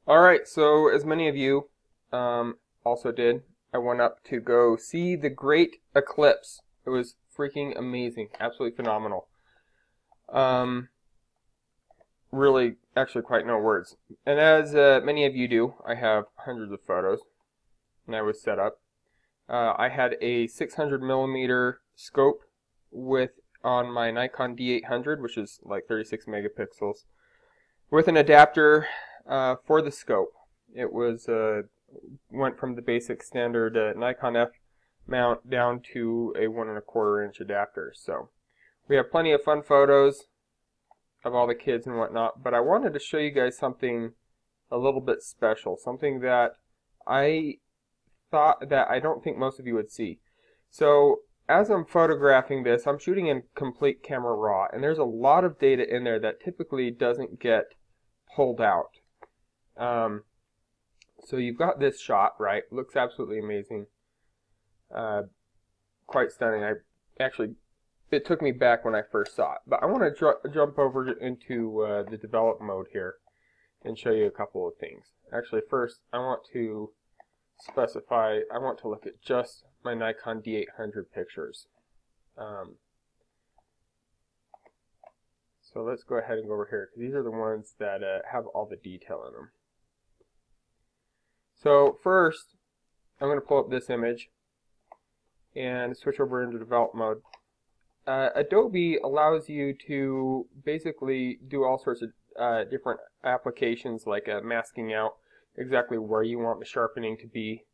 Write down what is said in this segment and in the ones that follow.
Alright, so as many of you also did, I went up to go see the great eclipse. It was freaking amazing, absolutely phenomenal. Um, Really, actually quite no words. And as many of you do, I have hundreds of photos, and I was set up. I had a 600 millimeter scope with on my Nikon D800, which is like 36 megapixels, with an adapter for the scope. It was went from the basic standard Nikon F mount down to a 1¼ inch adapter. So we have plenty of fun photos of all the kids and whatnot, but I wanted to show you guys something a little bit special, something that I thought that I don't think most of you would see. So as I'm photographing this, I'm shooting in complete camera raw, and there's a lot of data in there that typically doesn't get pulled out. So you've got this shot, right? Looks absolutely amazing. Quite stunning. It took me back when I first saw it. But I want to jump over into the develop mode here and show you a couple of things. Actually, first, I want to specify, I want to look at just my Nikon D800 pictures. So let's go ahead and go over here, because these are the ones that have all the detail in them. So first, I'm going to pull up this image and switch over into develop mode. Adobe allows you to basically do all sorts of different applications, like masking out exactly where you want the sharpening to be,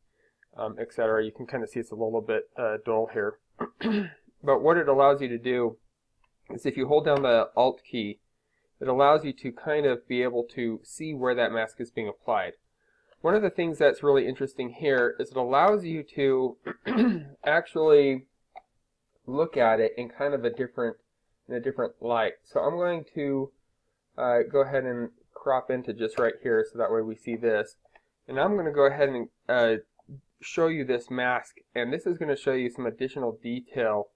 etc. You can kind of see it's a little bit dull here. But what it allows you to do is if you hold down the Alt key, it allows you to kind of be able to see where that mask is being applied. One of the things that's really interesting here is it allows you to actually look at it in kind of a different light. So I'm going to go ahead and crop into just right here so that way we see this. And I'm going to go ahead and show you this mask, and this is going to show you some additional detail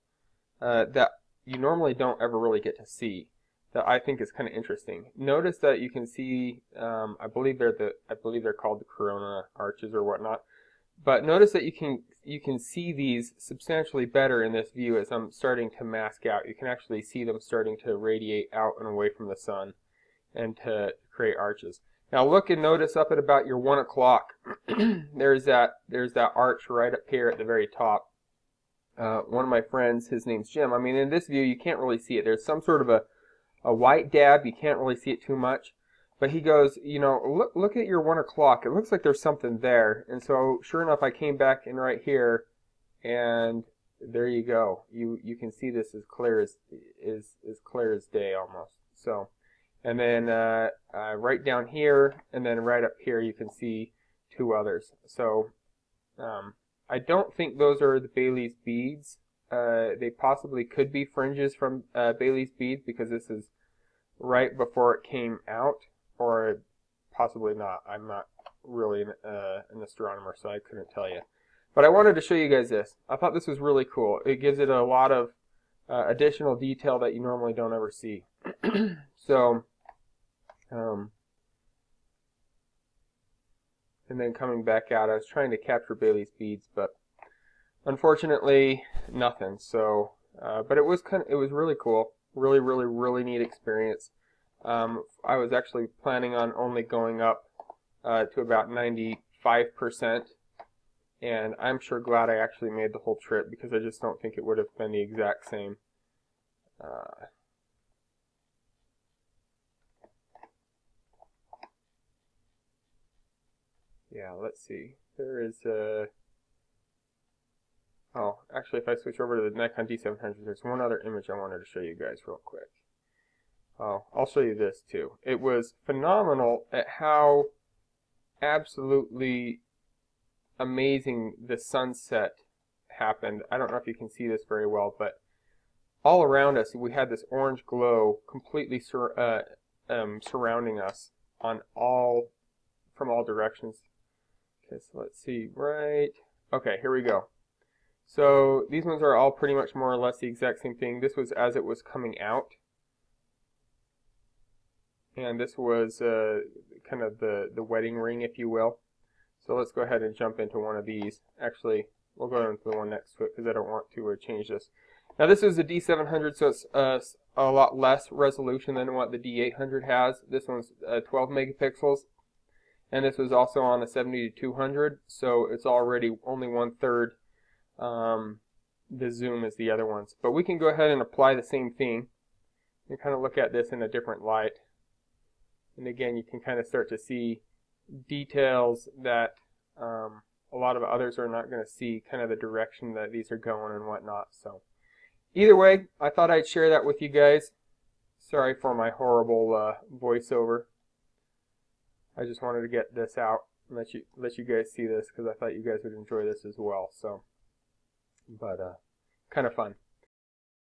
that you normally don't ever really get to see, that I think is kind of interesting. Notice that you can see, I believe they're called the corona arches or whatnot. But notice that you can see these substantially better in this view as I'm starting to mask out. You can actually see them starting to radiate out and away from the sun and to create arches. Now look and notice up at about your 1 o'clock, there's that arch right up here at the very top. One of my friends, his name's Jim. I mean, in this view you can't really see it. There's some sort of a white dab. You can't really see it too much. But he goes, you know, look at your 1 o'clock. It looks like there's something there. And so, sure enough, I came back in right here, and there you go. You can see this as clear as day almost. So, and then right down here, and then right up here, you can see two others. So, I don't think those are the Bailey's beads. They possibly could be fringes from Bailey's beads, because this is right before it came out. Or possibly not. I'm not really an astronomer, so I couldn't tell you. But I wanted to show you guys this. I thought this was really cool. It gives it a lot of additional detail that you normally don't ever see. So, and then coming back out, I was trying to capture Bailey's beads, but unfortunately, nothing. So, but it was really cool. Really neat experience. I was actually planning on only going up to about 95%, and I'm sure glad I actually made the whole trip, because I just don't think it would have been the exact same. Yeah, let's see. There is a... Oh, actually, if I switch over to the Nikon D700, there's one other image I wanted to show you guys real quick. Oh, I'll show you this too. It was phenomenal at how absolutely amazing the sunset happened. I don't know if you can see this very well, but all around us we had this orange glow completely surrounding us on from all directions. Okay, so let's see, right. Okay, here we go. So these ones are all pretty much more or less the exact same thing. This was as it was coming out. and this was kind of the wedding ring, if you will. So let's go ahead and jump into one of these. Actually, we'll go into the one next to it because I don't want to change this. Now this is a D700, so it's a lot less resolution than what the D800 has. This one's 12 megapixels, and this was also on a 70-200, so it's already only 1/3 the zoom as the other ones. But we can go ahead and apply the same thing and kind of look at this in a different light. And again, you can kind of start to see details that a lot of others are not going to see, kind of the direction that these are going and whatnot. So either way, I thought I'd share that with you guys. Sorry for my horrible voiceover. I just wanted to get this out and let you guys see this because I thought you guys would enjoy this as well. So, but kind of fun.